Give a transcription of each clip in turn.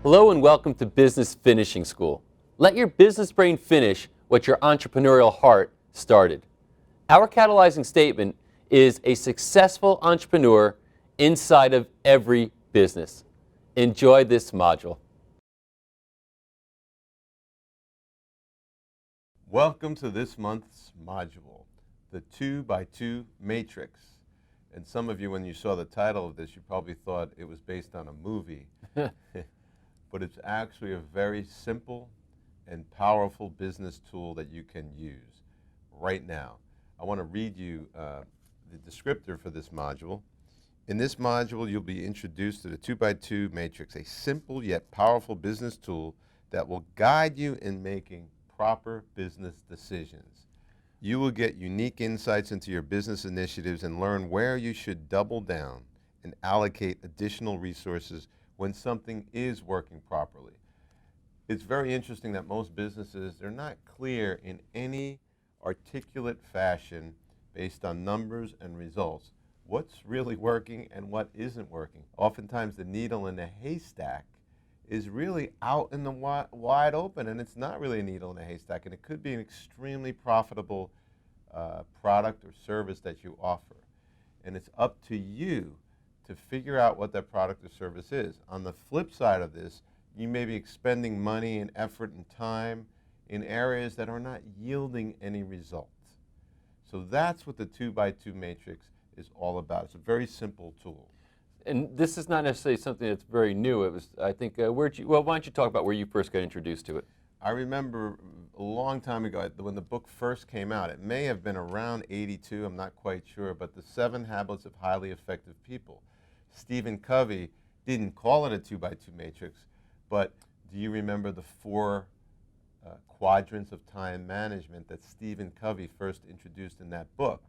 Hello and welcome to Business Finishing School. Let your business brain finish what your entrepreneurial heart started. Our catalyzing statement is a successful entrepreneur inside of every business. Enjoy this module. Welcome to this month's module, the 2x2 matrix. And some of you, when you saw the title of this, you probably thought it was based on a movie. But it's actually a very simple and powerful business tool that you can use right now. I want to read you the descriptor for this module. In this module, you'll be introduced to the 2x2 matrix, a simple yet powerful business tool that will guide you in making proper business decisions. You will get unique insights into your business initiatives and learn where you should double down and allocate additional resources when something is working properly. It's very interesting that most businesses, they're not clear in any articulate fashion based on numbers and results what's really working and what isn't working. Oftentimes the needle in the haystack is really out in the wide open, and it's not really a needle in a haystack, and it could be an extremely profitable product or service that you offer. And it's up to you to figure out what that product or service is. On the flip side of this, you may be expending money and effort and time in areas that are not yielding any results. So that's what the 2x2 matrix is all about. It's a very simple tool. And this is not necessarily something that's very new. It was, I think, why don't you talk about where you first got introduced to it? I remember a long time ago when the book first came out. It may have been around '82, I'm not quite sure, but the 7 Habits of Highly Effective People. Stephen Covey didn't call it a 2x2 matrix, but do you remember the 4 quadrants of time management that Stephen Covey first introduced in that book?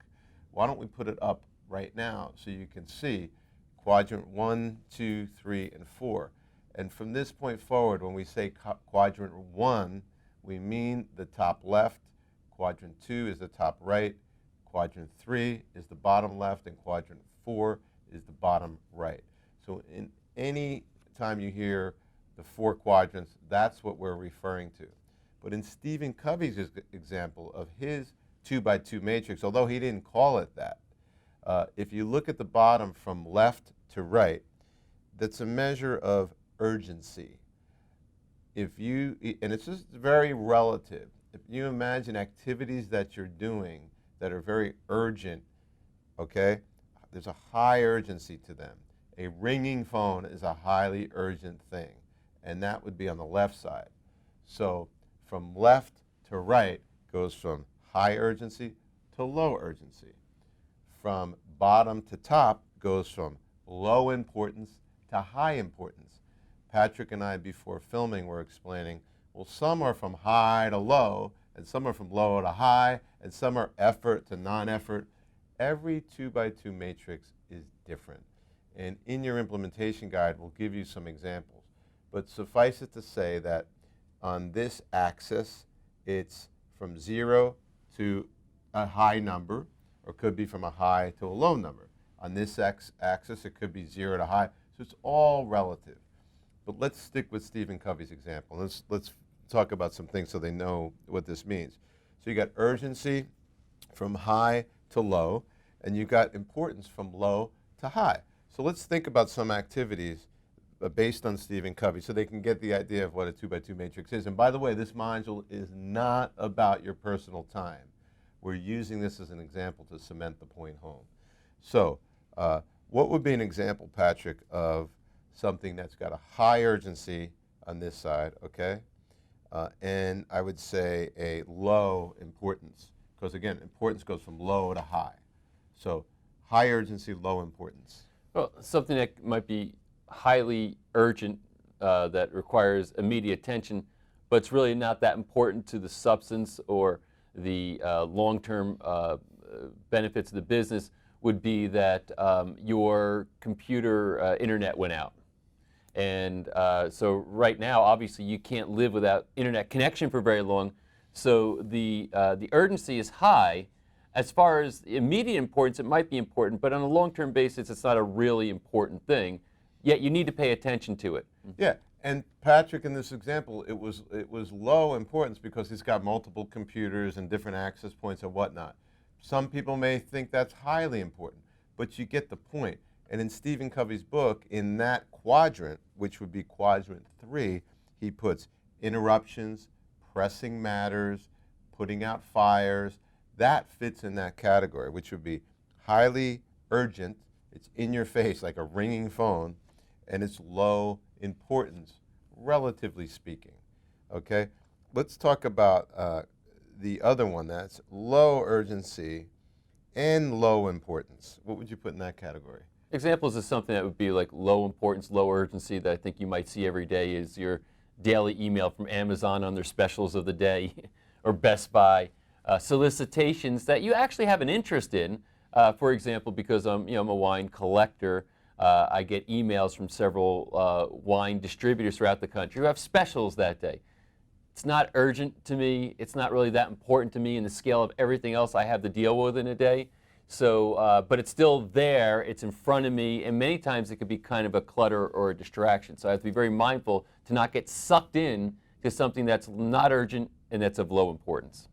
Why don't we put it up right now so you can see quadrant 1, 2, 3, and 4. And from this point forward, when we say quadrant 1, we mean the top left, quadrant 2 is the top right, quadrant 3 is the bottom left, and quadrant 4 is the bottom right. So in any time you hear the 4 quadrants, that's what we're referring to. But in Stephen Covey's example of his 2x2 matrix, although he didn't call it that, if you look at the bottom from left to right, that's a measure of urgency. And it's just very relative. If you imagine activities that you're doing that are very urgent, okay, there's a high urgency to them. A ringing phone is a highly urgent thing, and that would be on the left side. So from left to right goes from high urgency to low urgency. From bottom to top goes from low importance to high importance. Patrick and I, before filming, were explaining, well, some are from high to low, and some are from low to high, and some are effort to non-effort. Every 2x2 matrix is different. And in your implementation guide, we'll give you some examples. But suffice it to say that on this axis, it's from 0 to a high number, or could be from a high to a low number. On this axis, it could be 0 to high. So it's all relative. But let's stick with Stephen Covey's example. Let's talk about some things so they know what this means. So you got urgency from high to low, and you got importance from low to high. So let's think about some activities based on Stephen Covey so they can get the idea of what a 2x2 matrix is. And by the way, this module is not about your personal time. We're using this as an example to cement the point home. So what would be an example, Patrick, of something that's got a high urgency on this side, okay? And I would say a low importance, because again, importance goes from low to high. So high urgency, low importance. Well, something that might be highly urgent that requires immediate attention, but it's really not that important to the substance or the long-term benefits of the business would be that your computer internet went out. And so right now, obviously, you can't live without internet connection for very long. So the urgency is high. As far as immediate importance, it might be important, but on a long-term basis, it's not a really important thing. Yet you need to pay attention to it. Yeah, And Patrick, in this example, it was low importance because he's got multiple computers and different access points and whatnot. Some people may think that's highly important, but you get the point. And in Stephen Covey's book, in that quadrant, which would be quadrant 3, he puts interruptions, pressing matters, putting out fires. That fits in that category, which would be highly urgent. It's in your face like a ringing phone, and it's low importance, relatively speaking. Okay, let's talk about the other one that's low urgency and low importance. What would you put in that category? Examples of something that would be like low importance, low urgency that I think you might see every day is your daily email from Amazon on their specials of the day or Best Buy. Solicitations that you actually have an interest in. For example, because I'm a wine collector, I get emails from several wine distributors throughout the country who have specials that day. It's not urgent to me. It's not really that important to me in the scale of everything else I have to deal with in a day. So, but it's still there. It's in front of me, and many times it could be kind of a clutter or a distraction. So I have to be very mindful to not get sucked in to something that's not urgent and that's of low importance.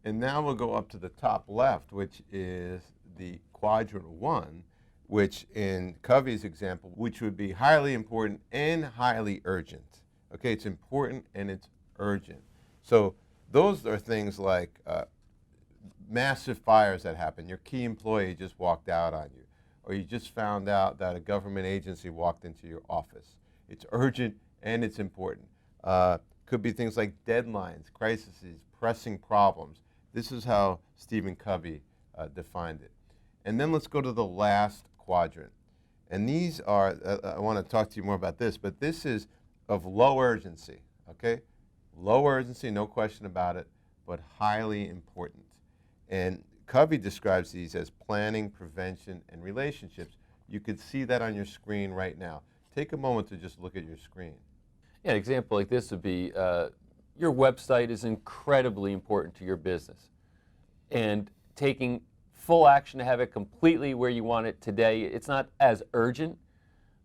And now we'll go up to the top left, which is the quadrant 1, which in Covey's example, which would be highly important and highly urgent. Okay, it's important and it's urgent. So those are things like massive fires that happen. Your key employee just walked out on you, or you just found out that a government agency walked into your office. It's urgent and it's important. Could be things like deadlines, crises, pressing problems. This is how Stephen Covey defined it. And then let's go to the last quadrant. And these are, I want to talk to you more about this, but this is of low urgency, okay? Low urgency, no question about it, but highly important. And Covey describes these as planning, prevention, and relationships. You could see that on your screen right now. Take a moment to just look at your screen. Yeah, an example like this would be your website is incredibly important to your business. And taking full action to have it completely where you want it today, it's not as urgent,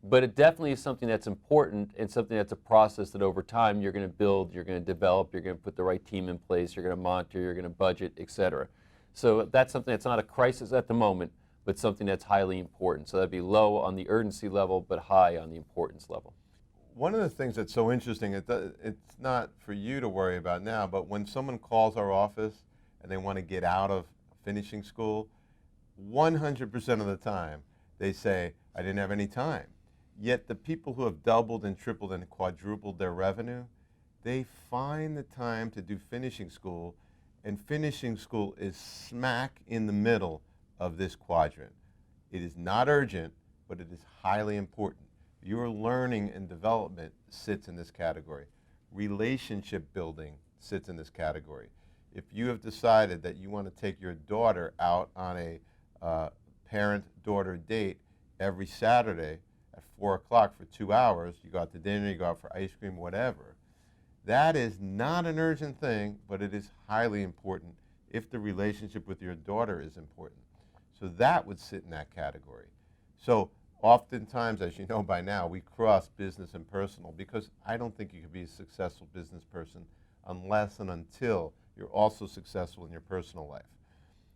but it definitely is something that's important and something that's a process that over time you're going to build, you're going to develop, you're going to put the right team in place, you're going to monitor, you're going to budget, etc. So that's something that's not a crisis at the moment, but something that's highly important. So that'd be low on the urgency level, but high on the importance level. One of the things that's so interesting, it's not for you to worry about now, but when someone calls our office and they want to get out of finishing school, 100% of the time they say, I didn't have any time. Yet the people who have doubled and tripled and quadrupled their revenue, they find the time to do finishing school, and finishing school is smack in the middle of this quadrant. It is not urgent, but it is highly important. Your learning and development sits in this category. Relationship building sits in this category. If you have decided that you want to take your daughter out on a parent-daughter date every Saturday at 4 o'clock for 2 hours, you go out to dinner, you go out for ice cream, whatever, that is not an urgent thing, but it is highly important if the relationship with your daughter is important. So that would sit in that category. So oftentimes, as you know by now, we cross business and personal because I don't think you could be a successful business person unless and until you're also successful in your personal life.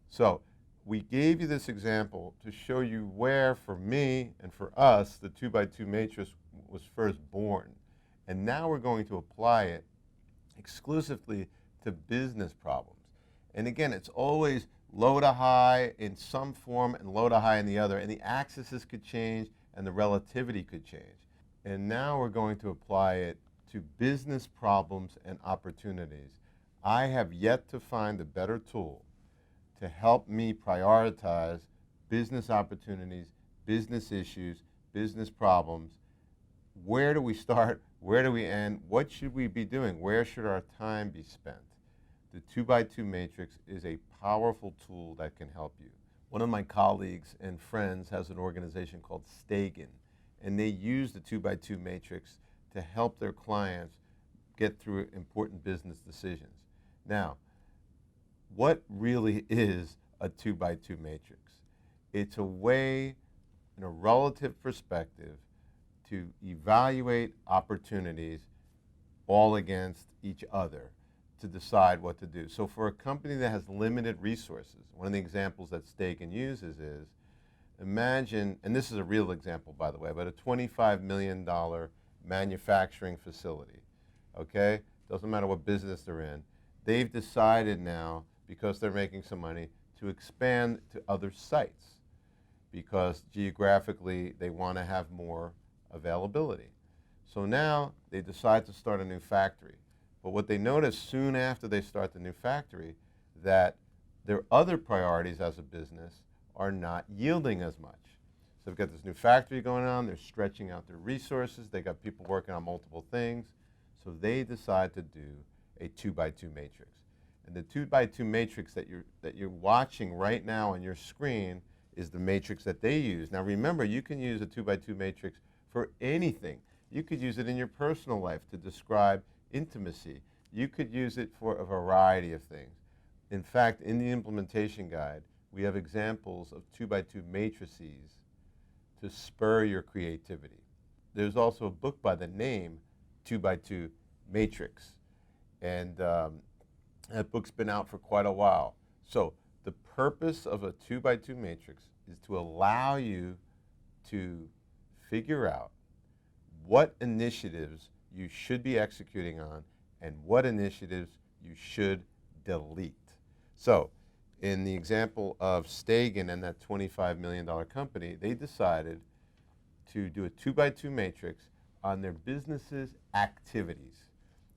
So we gave you this example to show you where, for me and for us, the 2x2 matrix was first born. And now we're going to apply it exclusively to business problems. And again, it's always low to high in some form and low to high in the other. And the axes could change and the relativity could change. And now we're going to apply it to business problems and opportunities. I have yet to find a better tool to help me prioritize business opportunities, business issues, business problems. Where do we start? Where do we end? What should we be doing? Where should our time be spent? The 2x2 matrix is a powerful tool that can help you. One of my colleagues and friends has an organization called Stagen, and they use the 2x2 matrix to help their clients get through important business decisions. Now, what really is a 2x2 matrix? It's a way, in a relative perspective, to evaluate opportunities all against each other to decide what to do. So for a company that has limited resources, one of the examples that Stegan uses is, imagine, and this is a real example by the way, but a $25 million manufacturing facility, okay? Doesn't matter what business they're in. They've decided now, because they're making some money, to expand to other sites because geographically they want to have more availability. So now they decide to start a new factory. But what they notice soon after they start the new factory, that their other priorities as a business are not yielding as much. So they've got this new factory going on, they're stretching out their resources, they got people working on multiple things, so they decide to do a 2x2 matrix. And the 2x2 matrix that you're watching right now on your screen is the matrix that they use. Now remember, you can use a 2x2 matrix for anything. You could use it in your personal life to describe intimacy. You could use it for a variety of things. In fact, in the implementation guide, we have examples of 2x2 matrices to spur your creativity. There's also a book by the name 2x2 Matrix, and that book's been out for quite a while. So the purpose of a 2x2 matrix is to allow you to figure out what initiatives you should be executing on and what initiatives you should delete. So in the example of Stegan and that $25 million company, they decided to do a 2x2 matrix on their business's activities,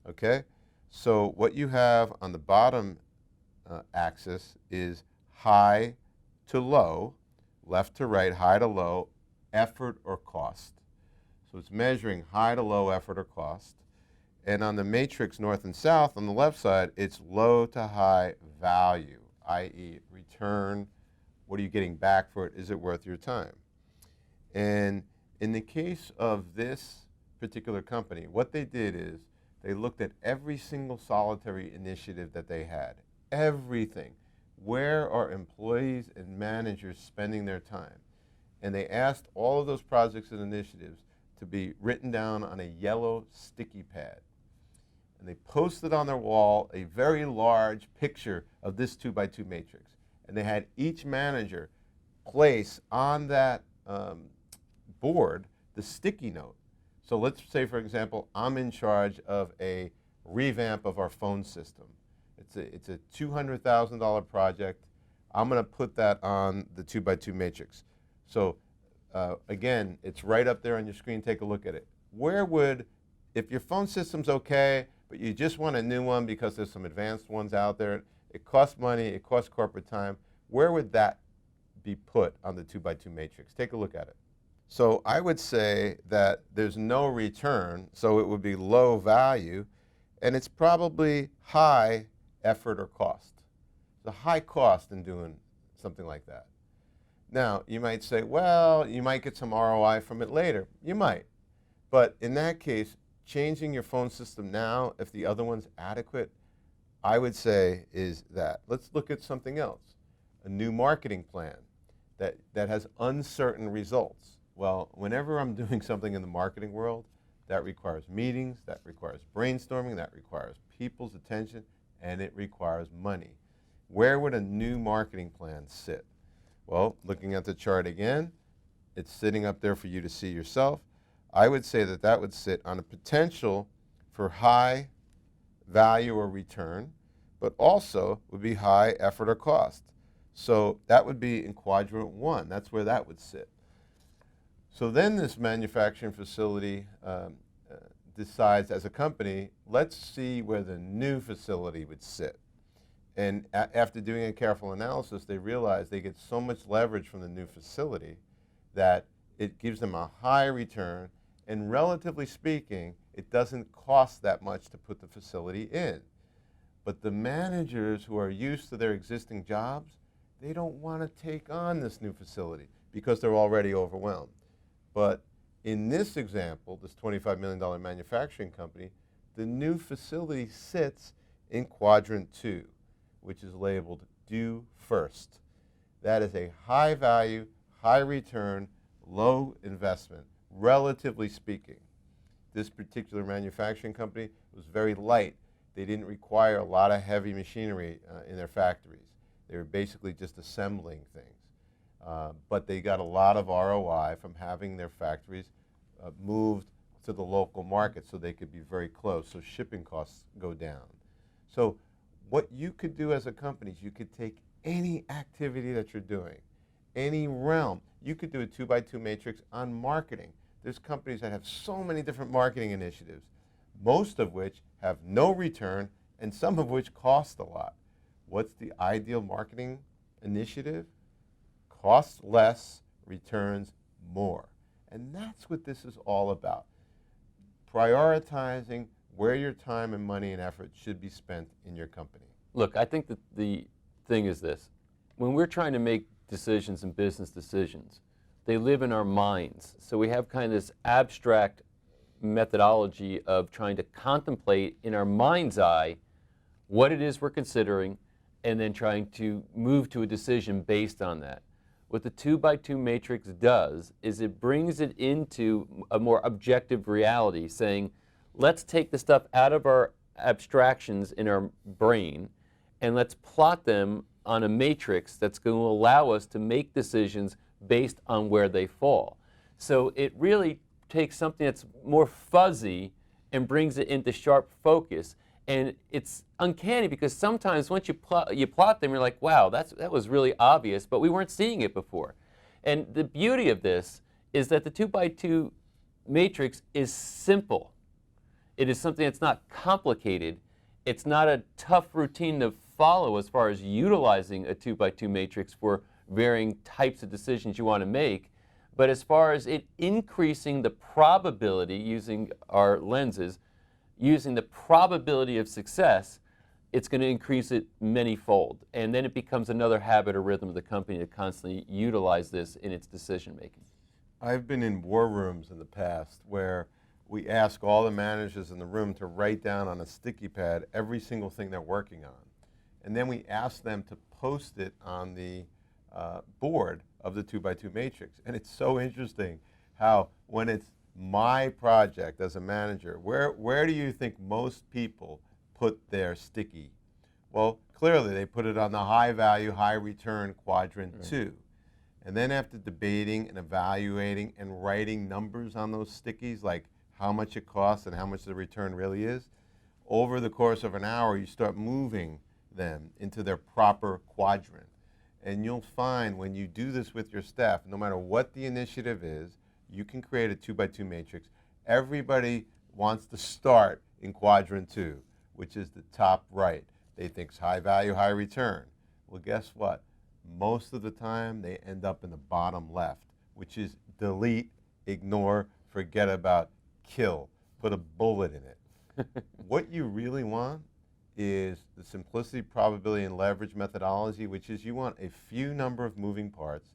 okay? So what you have on the bottom axis is high to low, left to right, high to low, effort or cost. So it's measuring high to low effort or cost. And on the matrix north and south, on the left side, it's low to high value, i.e. return. What are you getting back for it? Is it worth your time? And in the case of this particular company, what they did is they looked at every single solitary initiative that they had, everything. Where are employees and managers spending their time? And they asked all of those projects and initiatives to be written down on a yellow sticky pad. And they posted on their wall a very large picture of this 2x2 matrix. And they had each manager place on that board the sticky note. So let's say, for example, I'm in charge of a revamp of our phone system. It's a $200,000 project. I'm going to put that on the 2x2 matrix. So again, it's right up there on your screen. Take a look at it. Where would, if your phone system's okay, but you just want a new one because there's some advanced ones out there, it costs money, it costs corporate time, where would that be put on the 2x2 matrix? Take a look at it. So I would say that there's no return, so it would be low value, and it's probably high effort or cost. The high cost in doing something like that. Now, you might say, well, you might get some ROI from it later. You might. But in that case, changing your phone system now, if the other one's adequate, I would say is that. Let's look at something else. A new marketing plan that has uncertain results. Well, whenever I'm doing something in the marketing world, that requires meetings, that requires brainstorming, that requires people's attention, and it requires money. Where would a new marketing plan sit? Well, looking at the chart again, it's sitting up there for you to see yourself. I would say that that would sit on a potential for high value or return, but also would be high effort or cost. So that would be in quadrant 1. That's where that would sit. So then this manufacturing facility decides as a company, let's see where the new facility would sit. And after doing a careful analysis, they realize they get so much leverage from the new facility that it gives them a high return, and relatively speaking, it doesn't cost that much to put the facility in. But the managers who are used to their existing jobs, they don't want to take on this new facility because they're already overwhelmed. But in this example, this $25 million manufacturing company, the new facility sits in quadrant 2, which is labeled do first. That is a high value, high return, low investment Relatively speaking, this particular manufacturing company was very light. They didn't require a lot of heavy machinery in their factories. They were basically just assembling things. But they got a lot of ROI from having their factories moved to the local market so they could be very close, so shipping costs go down. So what you could do as a company is you could take any activity that you're doing, any realm. You could do a 2x2 matrix on marketing. There's companies that have so many different marketing initiatives, most of which have no return and some of which cost a lot. What's the ideal marketing initiative? Costs less, returns more. And that's what this is all about. Prioritizing where your time and money and effort should be spent in your company. Look, I think that the thing is this. When we're trying to make decisions and business decisions, they live in our minds. So we have kind of this abstract methodology of trying to contemplate in our mind's eye what it is we're considering and then trying to move to a decision based on that. What the 2x2 matrix does is it brings it into a more objective reality, saying, let's take the stuff out of our abstractions in our brain and let's plot them on a matrix that's going to allow us to make decisions based on where they fall. So it really takes something that's more fuzzy and brings it into sharp focus. And it's uncanny because sometimes once you plot them, you're like, wow, that was really obvious, but we weren't seeing it before. And the beauty of this is that the 2x2 matrix is simple. It is something that's not complicated. It's not a tough routine to follow as far as utilizing a 2x2 matrix for varying types of decisions you want to make. But as far as it increasing the probability, using our lenses, using the probability of success, it's going to increase it many-fold. And then it becomes another habit or rhythm of the company to constantly utilize this in its decision-making. I've been in war rooms in the past where we ask all the managers in the room to write down on a sticky pad every single thing they're working on. And then we ask them to post it on the board of the 2x2 matrix. And it's so interesting how when it's my project as a manager, where do you think most people put their sticky? Well, clearly they put it on the high value, high return quadrant 2. And then after debating and evaluating and writing numbers on those stickies, like how much it costs and how much the return really is, over the course of an hour you start moving them into their proper quadrant. And you'll find when you do this with your staff, no matter what the initiative is, you can create a 2x2 matrix. Everybody wants to start in quadrant 2, which is the top right. They think it's high value, high return. Well, guess what? Most of the time they end up in the bottom left, which is delete, ignore, forget about, kill, put a bullet in it. What you really want is the simplicity, probability, and leverage methodology, which is you want a few number of moving parts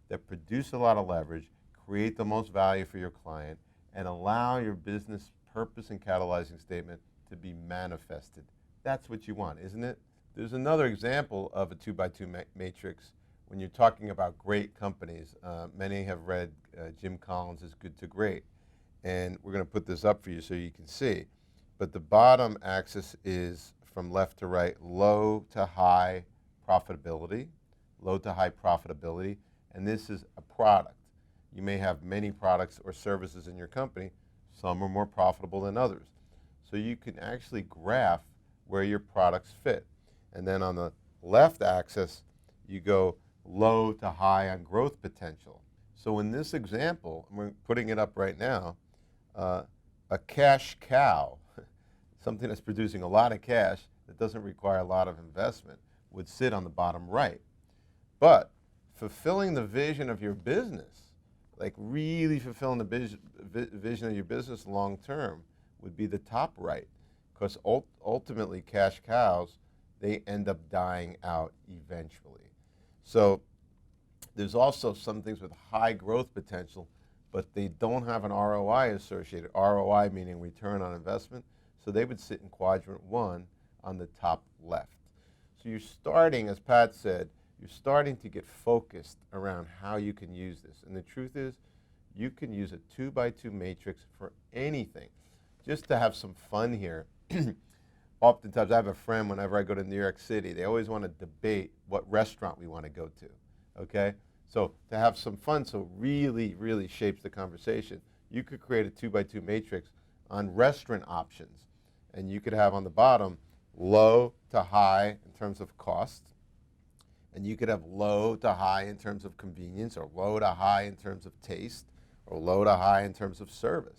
that produce a lot of leverage, create the most value for your client, and allow your business purpose and catalyzing statement to be manifested. That's what you want, isn't it? There's another example of a 2x2 matrix when you're talking about great companies. Many have read Jim Collins' Good to Great. And we're going to put this up for you so you can see. But the bottom axis is from left to right, low to high profitability, low to high profitability. And this is a product. You may have many products or services in your company. Some are more profitable than others. So you can actually graph where your products fit. And then on the left axis, you go low to high on growth potential. So in this example, and we're putting it up right now, a cash cow, something that's producing a lot of cash that doesn't require a lot of investment, would sit on the bottom right. But fulfilling the vision of your business, like really fulfilling the vision of your business long term, would be the top right. Because ultimately, cash cows, they end up dying out eventually. So there's also some things with high growth potential, but they don't have an ROI associated. ROI meaning return on investment. So they would sit in quadrant 1 on the top left. So you're starting, as Pat said, you're starting to get focused around how you can use this. And the truth is, You can use a 2x2 matrix for anything. Just to have some fun here, oftentimes I have a friend, whenever I go to New York City, they always want to debate what restaurant we want to go to, okay? So to have some fun, so really, really shapes the conversation, you could create a 2x2 matrix on restaurant options. And you could have on the bottom low to high in terms of cost, and you could have low to high in terms of convenience, or low to high in terms of taste, or low to high in terms of service.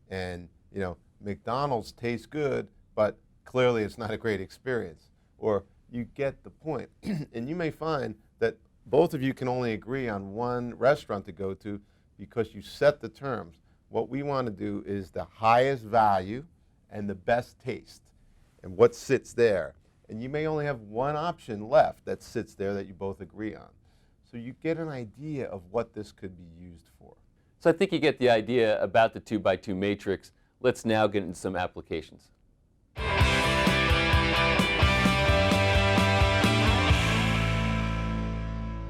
And you know, McDonald's tastes good, but clearly it's not a great experience. Or you get the point. And you may find that both of you can only agree on one restaurant to go to because you set the terms. What we want to do is the highest value and the best taste, and what sits there. And you may only have one option left that sits there that you both agree on. So you get an idea of what this could be used for. So I think you get the idea about the 2x2 matrix. Let's now get into some applications.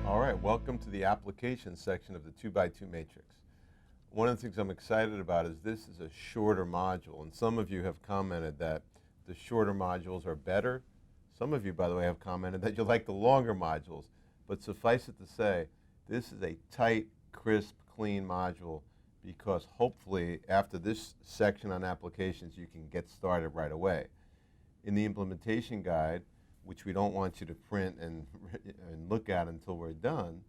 All right, welcome to the application section of the 2x2 matrix. One of the things I'm excited about is this is a shorter module, and some of you have commented that the shorter modules are better. Some of you, by the way, have commented that you like the longer modules, but suffice it to say, this is a tight, crisp, clean module, because hopefully after this section on applications you can get started right away. In the implementation guide, which we don't want you to print and look at until we're done,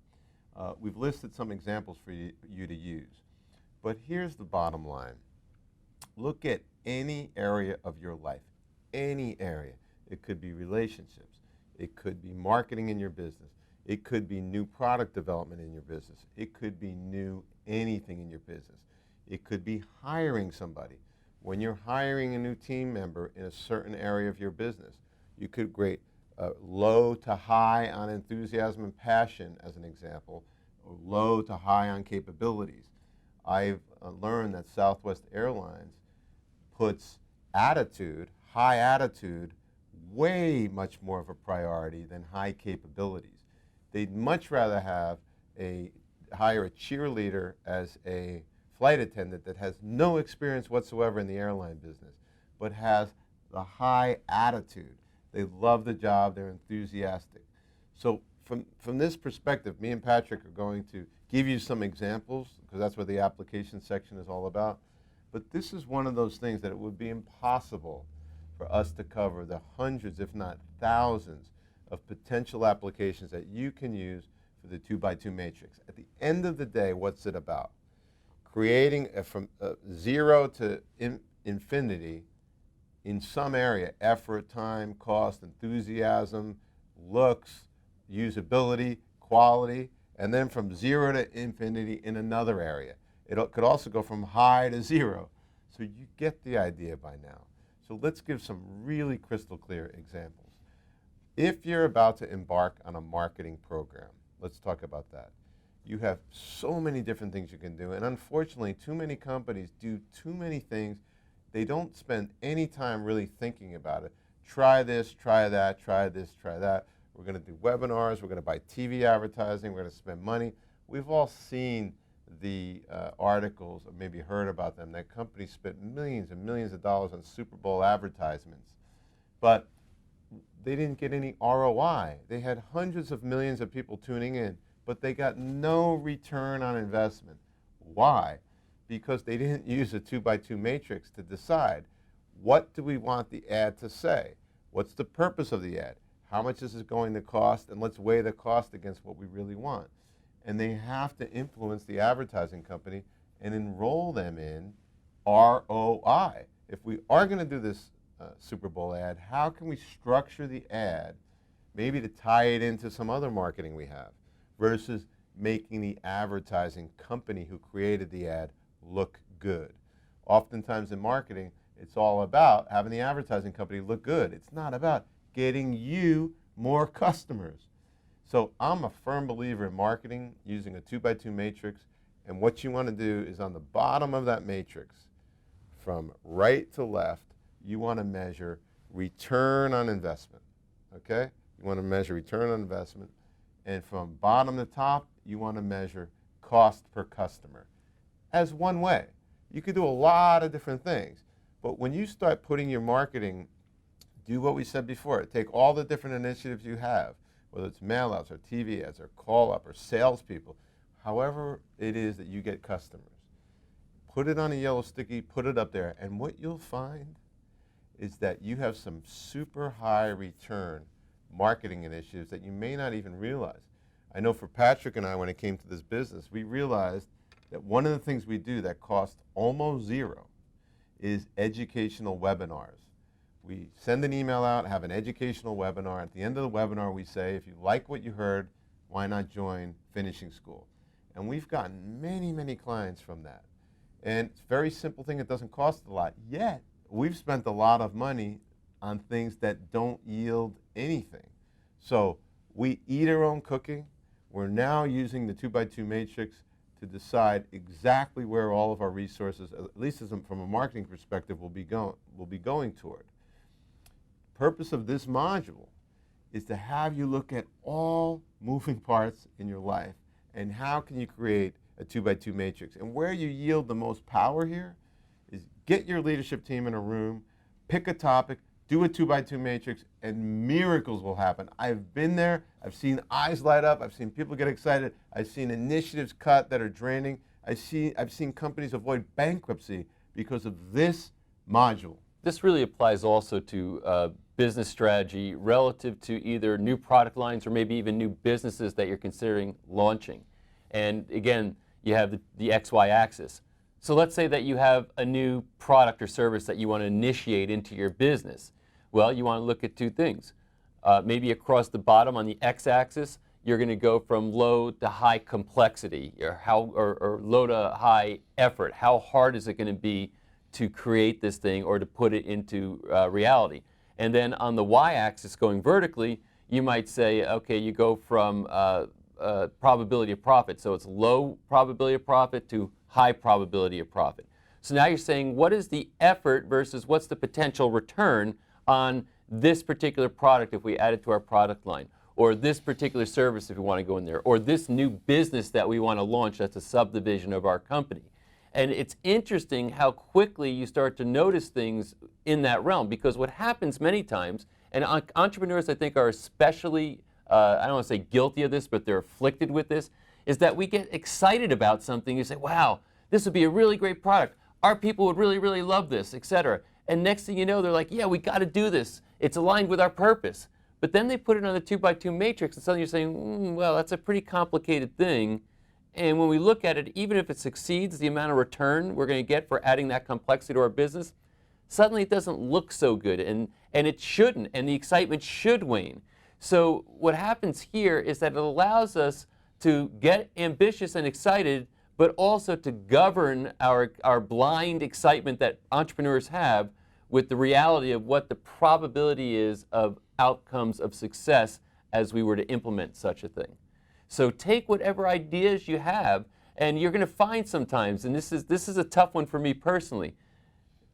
we've listed some examples for you to use. But here's the bottom line. Look at any area of your life, any area. It could be relationships. It could be marketing in your business. It could be new product development in your business. It could be new anything in your business. It could be hiring somebody. When you're hiring a new team member in a certain area of your business, you could rate low to high on enthusiasm and passion, as an example, or low to high on capabilities. I've learned that Southwest Airlines puts attitude, high attitude, way much more of a priority than high capabilities. They'd much rather hire a cheerleader as a flight attendant that has no experience whatsoever in the airline business, but has the high attitude. They love the job, they're enthusiastic. So from this perspective, me and Patrick are going to give you some examples, because that's what the application section is all about. But this is one of those things that it would be impossible for us to cover the hundreds, if not thousands, of potential applications that you can use for the 2x2 matrix. At the end of the day, what's it about? Creating from 0 to infinity in some area: effort, time, cost, enthusiasm, looks, usability, quality, and then from 0 to infinity in another area. It could also go from high to 0. So you get the idea by now. So let's give some really crystal clear examples. If you're about to embark on a marketing program, let's talk about that. You have so many different things you can do, and unfortunately, too many companies do too many things. They don't spend any time really thinking about it. Try this, try that, try this, try that. We're going to do webinars, we're going to buy TV advertising, we're going to spend money. We've all seen the articles, or maybe heard about them, that companies spent millions and millions of dollars on Super Bowl advertisements, but they didn't get any ROI. They had hundreds of millions of people tuning in, but they got no return on investment. Why? Because they didn't use a 2x2 matrix to decide, what do we want the ad to say? What's the purpose of the ad? How much is it going to cost? And let's weigh the cost against what we really want. And they have to influence the advertising company and enroll them in ROI. If we are going to do this Super Bowl ad, how can we structure the ad maybe to tie it into some other marketing we have, versus making the advertising company who created the ad look good? Oftentimes in marketing, it's all about having the advertising company look good. It's not about getting you more customers. So I'm a firm believer in marketing using a 2x2 matrix, and what you want to do is on the bottom of that matrix, from right to left, you want to measure return on investment, okay? You want to measure return on investment, and from bottom to top, you want to measure cost per customer. as one way. You could do a lot of different things. But when you start putting your marketing, do what we said before. Take all the different initiatives you have, whether it's mail outs or TV ads or call up or salespeople, however it is that you get customers. Put it on a yellow sticky, put it up there, and what you'll find is that you have some super high return marketing initiatives that you may not even realize. I know for Patrick and I, when it came to this business, we realized that one of the things we do that costs almost zero is educational webinars. We send an email out, have an educational webinar. At the end of the webinar, we say, if you like what you heard, why not join finishing school? And we've gotten many, many clients from that. And it's a very simple thing. It doesn't cost a lot. Yet, we've spent a lot of money on things that don't yield anything. So we eat our own cooking. We're now using the 2x2 matrix to decide exactly where all of our resources, at least from a marketing perspective, will be going toward. Purpose of this module is to have you look at all moving parts in your life and how can you create a 2x2 matrix. And where you yield the most power here is get your leadership team in a room, pick a topic, do a 2x2 matrix, and miracles will happen. I've been there. I've seen eyes light up. I've seen people get excited. I've seen initiatives cut that are draining. I've seen companies avoid bankruptcy because of this module. This really applies also to business strategy relative to either new product lines or maybe even new businesses that you're considering launching. And again, you have the XY axis. So let's say that you have a new product or service that you want to initiate into your business. Well, you want to look at two things. Maybe across the bottom on the x-axis, you're going to go from low to high complexity, or low to high effort. How hard is it going to be to create this thing or to put it into reality? And then on the y-axis, going vertically, you might say, okay, you go from probability of profit. So it's low probability of profit to high probability of profit. So now you're saying, what is the effort versus what's the potential return on this particular product if we add it to our product line, or this particular service if we want to go in there, or this new business that we want to launch that's a subdivision of our company. And it's interesting how quickly you start to notice things in that realm, because what happens many times, and entrepreneurs I think are especially, I don't want to say guilty of this, but they're afflicted with this, is that we get excited about something. You say, wow, this would be a really great product. Our people would really, really love this, etc. And next thing you know, they're like, yeah, we got to do this. It's aligned with our purpose. But then they put it on the 2x2 matrix, and suddenly you're saying, well, that's a pretty complicated thing. And when we look at it, even if it succeeds, the amount of return we're going to get for adding that complexity to our business, suddenly it doesn't look so good, and it shouldn't, and the excitement should wane. So what happens here is that it allows us to get ambitious and excited, but also to govern our blind excitement that entrepreneurs have with the reality of what the probability is of outcomes of success as we were to implement such a thing. So take whatever ideas you have, and you're going to find sometimes, and this is a tough one for me personally,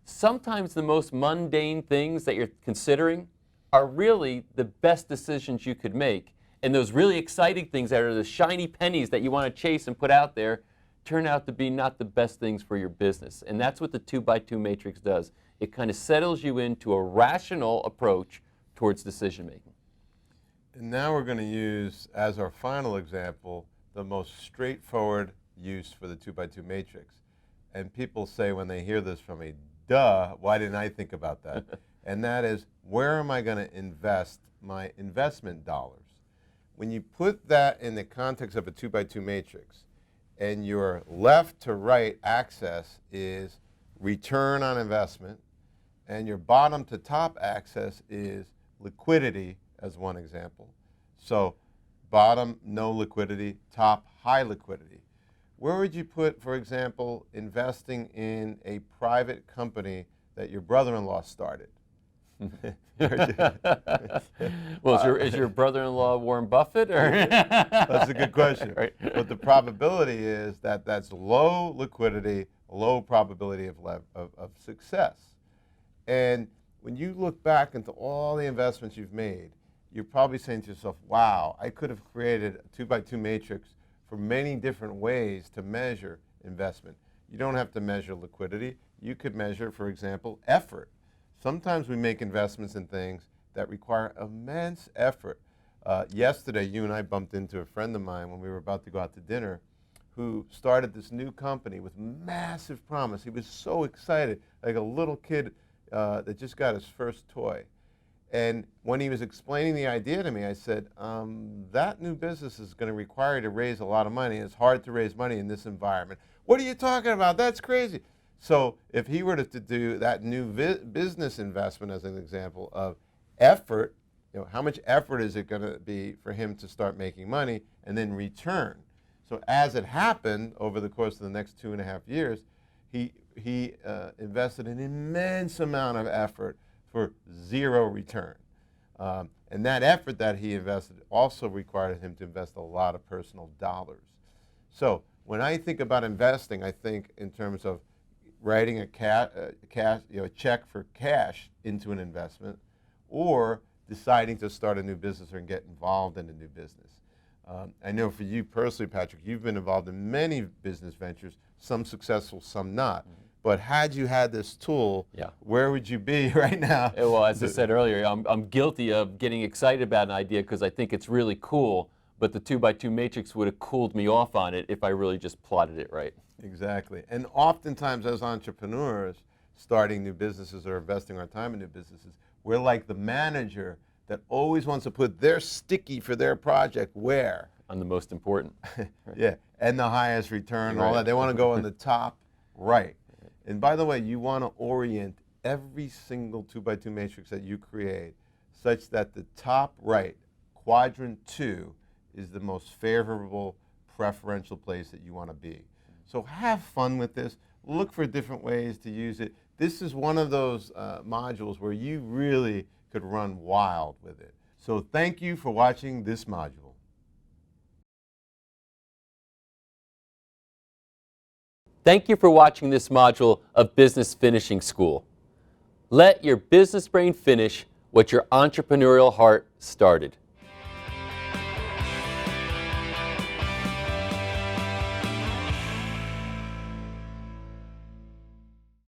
sometimes the most mundane things that you're considering are really the best decisions you could make. And those really exciting things that are the shiny pennies that you want to chase and put out there turn out to be not the best things for your business. And that's what the 2x2 matrix does. It kind of settles you into a rational approach towards decision making. And now we're going to use, as our final example, the most straightforward use for the 2x2 matrix. And people say when they hear this from me, duh, why didn't I think about that? And that is, where am I going to invest my investment dollars? When you put that in the context of a 2x2 matrix, and your left to right axis is return on investment, and your bottom to top axis is liquidity, as one example. So bottom, no liquidity, top, high liquidity. Where would you put, for example, investing in a private company that your brother-in-law started? Well, is your brother-in-law Warren Buffett? Or? That's a good question. Right. But the probability is that that's low liquidity, low probability of success. And when you look back into all the investments you've made, you're probably saying to yourself, wow, I could have created a 2x2 matrix for many different ways to measure investment. You don't have to measure liquidity. You could measure, for example, effort. Sometimes we make investments in things that require immense effort. Yesterday, you and I bumped into a friend of mine when we were about to go out to dinner who started this new company with massive promise. He was so excited, like a little kid that just got his first toy. And when he was explaining the idea to me, I said, that new business is going to require you to raise a lot of money. It's hard to raise money in this environment. What are you talking about? That's crazy. So if he were to do that new business investment as an example of effort, how much effort is it going to be for him to start making money and then return? So as it happened over the course of the next 2.5 years, he invested an immense amount of effort for zero return. And that effort that he invested also required him to invest a lot of personal dollars. So when I think about investing, I think in terms of writing a check for cash into an investment, or deciding to start a new business or get involved in a new business. I know for you personally, Patrick, you've been involved in many business ventures, some successful, some not. But had you had this tool, where would you be right now? Well, as I said earlier, I'm guilty of getting excited about an idea because I think it's really cool, but the 2x2 matrix would have cooled me off on it if I really just plotted it right. Exactly. And oftentimes as entrepreneurs, starting new businesses or investing our time in new businesses, we're like the manager that always wants to put their sticky for their project where? On the most important. Yeah, and the highest return, all that. They want to go on the top right. And by the way, you want to orient every single 2x2 matrix that you create such that the top right, quadrant 2, is the most favorable, preferential place that you want to be. So have fun with this. Look for different ways to use it. This is one of those modules where you really could run wild with it. So thank you for watching this module. Thank you for watching this module of Business Finishing School. Let your business brain finish what your entrepreneurial heart started.